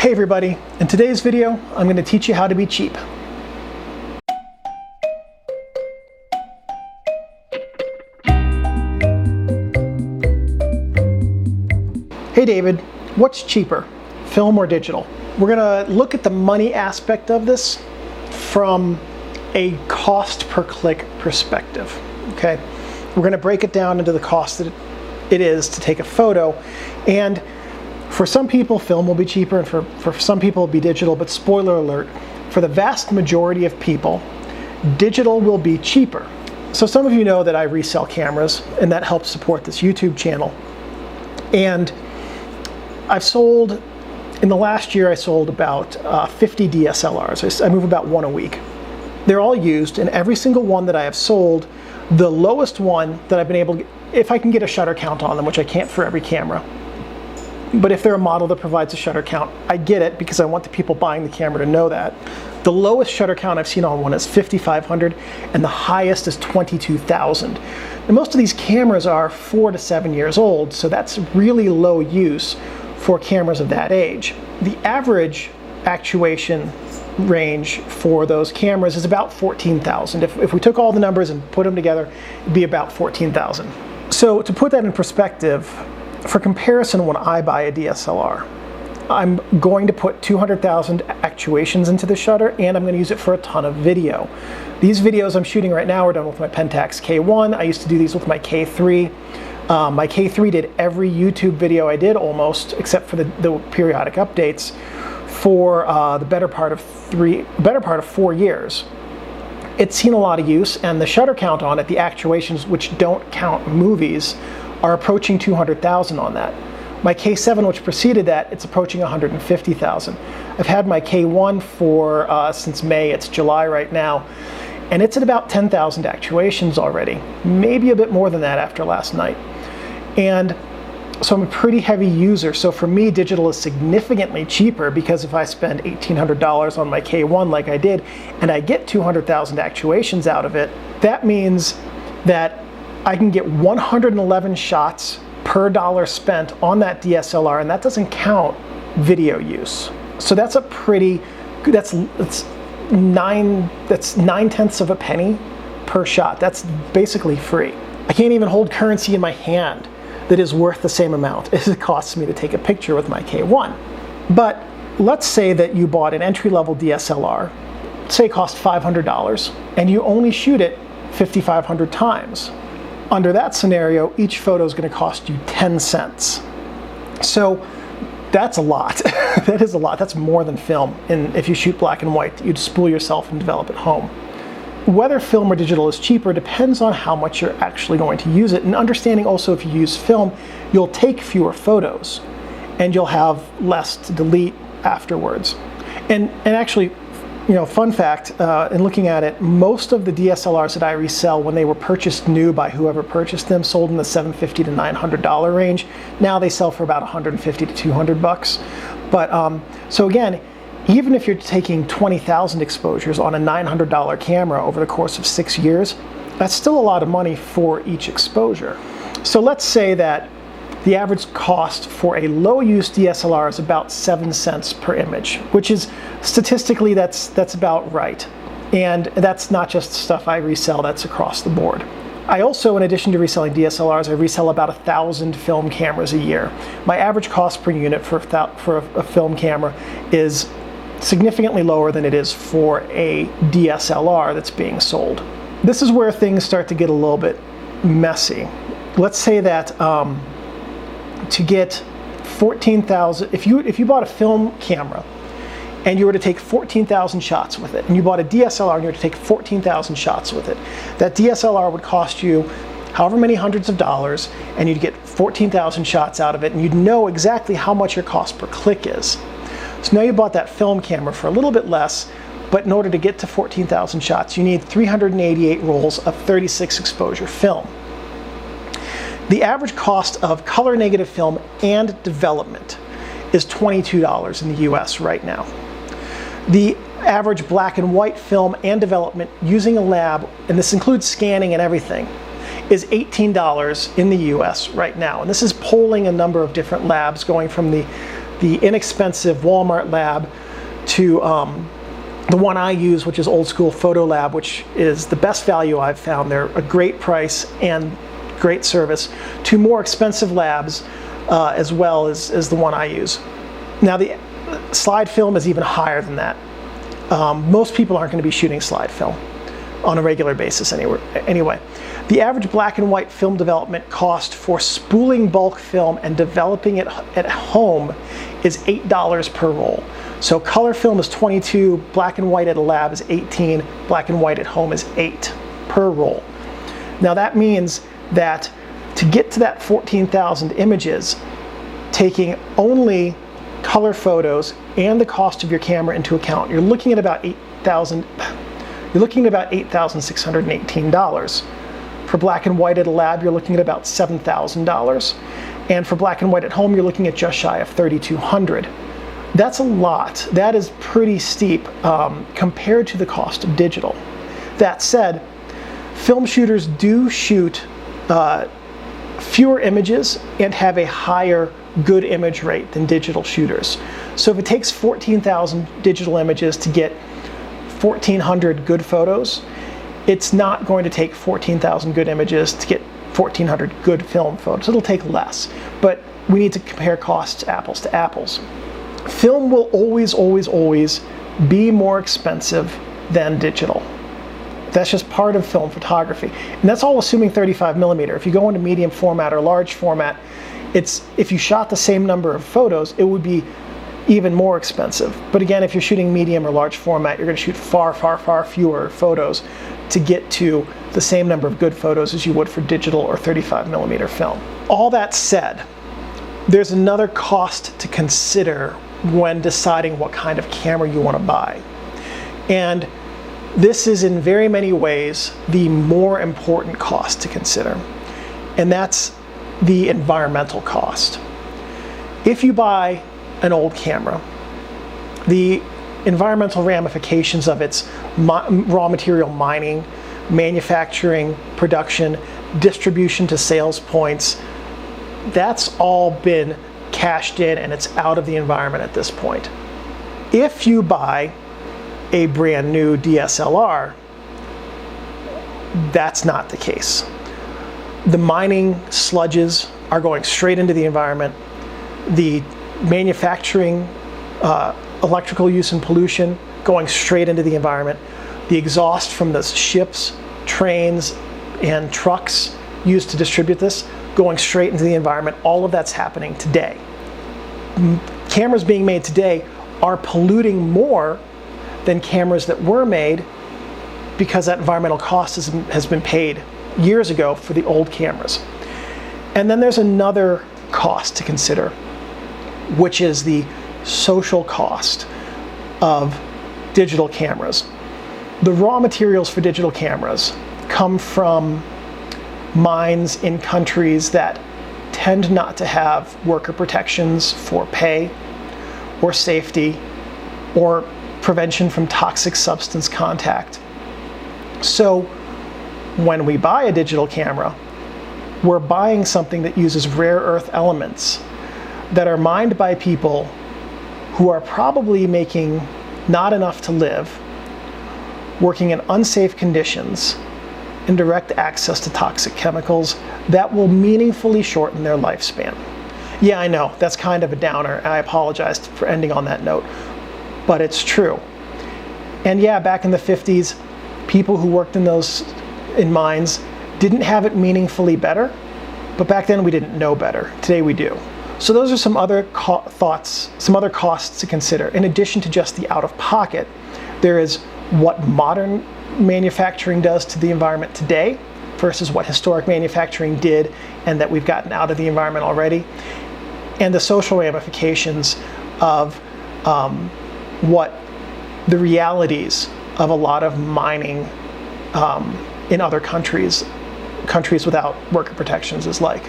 Hey everybody, in today's video, I'm going to teach you how to be cheap. Hey David, what's cheaper, film or digital? We're going to look at the money aspect of this from a cost per click perspective, okay? We're going to break it down into the cost that it is to take a photo, and for some people, film will be cheaper, and for some people, it'll be digital, but spoiler alert, for the vast majority of people, digital will be cheaper. So some of you know that I resell cameras, and that helps support this YouTube channel. And I've sold, in the last year, I sold about 50 DSLRs. I move about one a week. They're all used, and every single one that I have sold, the lowest one that I've been able to, if I can get a shutter count on them, which I can't for every camera, but if they're a model that provides a shutter count, I get it because I want the people buying the camera to know that. The lowest shutter count I've seen on one is 5,500 and the highest is 22,000. And most of these cameras are 4 to 7 years old, so that's really low use for cameras of that age. The average actuation range for those cameras is about 14,000. If we took all the numbers and put them together, it'd be about 14,000. So to put that in perspective, for comparison, when I buy a DSLR, I'm going to put 200,000 actuations into the shutter, and I'm going to use it for a ton of video. These videos I'm shooting right now are done with my Pentax K1. I used to do these with my K3. My K3 did every YouTube video I did almost, except for the periodic updates, for the better part of 4 years. It's seen a lot of use, and the shutter count on it, the actuations, which don't count movies, are approaching 200,000 on that. My K7, which preceded that, it's approaching 150,000. I've had my K1 for since May. It's July right now, and it's at about 10,000 actuations already, maybe a bit more than that after last night. And so I'm a pretty heavy user. So for me, digital is significantly cheaper because if I spend $1,800 on my K1 like I did, and I get 200,000 actuations out of it, that means that I can get 111 shots per dollar spent on that DSLR, and that doesn't count video use. So that's a pretty, that's 9/10 of a penny per shot. That's basically free. I can't even hold currency in my hand that is worth the same amount as it costs me to take a picture with my K1. But let's say that you bought an entry-level DSLR, say it cost $500, and you only shoot it 5,500 times. Under that scenario, each photo is going to cost you 10 cents. So that's a lot. That is a lot. That's more than film. And if you shoot black and white, you'd spool yourself and develop at home. Whether film or digital is cheaper depends on how much you're actually going to use it. And understanding also, if you use film, you'll take fewer photos and you'll have less to delete afterwards. And actually, you know, fun fact, in looking at it, most of the DSLRs that I resell, when they were purchased new by whoever purchased them, sold in the $750 to $900 range. Now they sell for about $150 to $200. But so again, even if you're taking 20,000 exposures on a $900 camera over the course of 6 years, that's still a lot of money for each exposure. So let's say that the average cost for a low-use DSLR is about 7 cents per image, which is statistically that's about right. And that's not just stuff I resell, that's across the board. I also, in addition to reselling DSLRs, I resell about 1,000 film cameras a year. My average cost per unit for a film camera is significantly lower than it is for a DSLR that's being sold. This is where things start to get a little bit messy. Let's say that to get 14,000, if you bought a film camera and you were to take 14,000 shots with it, and you bought a DSLR and you were to take 14,000 shots with it, that DSLR would cost you however many hundreds of dollars, and you'd get 14,000 shots out of it, and you'd know exactly how much your cost per click is. So now you bought that film camera for a little bit less, but in order to get to 14,000 shots, you need 388 rolls of 36 exposure film. The average cost of color negative film and development is $22 in the US right now. The average black and white film and development using a lab, and this includes scanning and everything, is $18 in the US right now. And this is polling a number of different labs, going from the the inexpensive Walmart lab to the one I use, which is old school Photo Lab, which is the best value I've found. They're a great price and great service, to more expensive labs as well as the one I use. Now the slide film is even higher than that. Most people aren't going to be shooting slide film on a regular basis anyway. The average black and white film development cost for spooling bulk film and developing it at home is $8 per roll. So color film is $22, black and white at a lab is $18, black and white at home is $8 per roll. Now that means that to get to that 14,000 images, taking only color photos and the cost of your camera into account, you're looking at about $8,618. For black and white at a lab, you're looking at about $7,000. And for black and white at home, you're looking at just shy of $3,200. That's a lot. That is pretty steep compared to the cost of digital. That said, film shooters do shoot fewer images and have a higher good image rate than digital shooters. So if it takes 14,000 digital images to get 1,400 good photos, it's not going to take 14,000 good images to get 1,400 good film photos. It'll take less, but we need to compare costs apples to apples. Film will always, always, always be more expensive than digital. That's just part of film photography. And that's all assuming 35 millimeter. If you go into medium format or large format, if you shot the same number of photos, it would be even more expensive. But again, if you're shooting medium or large format, you're going to shoot far, far, far fewer photos to get to the same number of good photos as you would for digital or 35 millimeter film. All that said, there's another cost to consider when deciding what kind of camera you want to buy. And this is in very many ways the more important cost to consider, and that's the environmental cost. If you buy an old camera, the environmental ramifications of its raw material mining, manufacturing, production, distribution to sales points, that's all been cashed in and it's out of the environment at this point. If you buy a brand new DSLR, that's not the case. The mining sludges are going straight into the environment. The manufacturing, electrical use and pollution going straight into the environment. The exhaust from the ships, trains, and trucks used to distribute this going straight into the environment. All of that's happening today. Cameras being made today are polluting more than cameras that were made because that environmental cost has been paid years ago for the old cameras. And then there's another cost to consider, which is the social cost of digital cameras. The raw materials for digital cameras come from mines in countries that tend not to have worker protections for pay or safety or prevention from toxic substance contact. So when we buy a digital camera, we're buying something that uses rare earth elements that are mined by people who are probably making not enough to live, working in unsafe conditions, and direct access to toxic chemicals that will meaningfully shorten their lifespan. Yeah, I know, that's kind of a downer, and I apologize for ending on that note, but it's true. And yeah, back in the 50s, people who worked in mines didn't have it meaningfully better, but back then we didn't know better. Today we do. So those are some other some other costs to consider. In addition to just the out-of-pocket, there is what modern manufacturing does to the environment today versus what historic manufacturing did and that we've gotten out of the environment already, and the social ramifications of what the realities of a lot of mining in other countries without worker protections is like.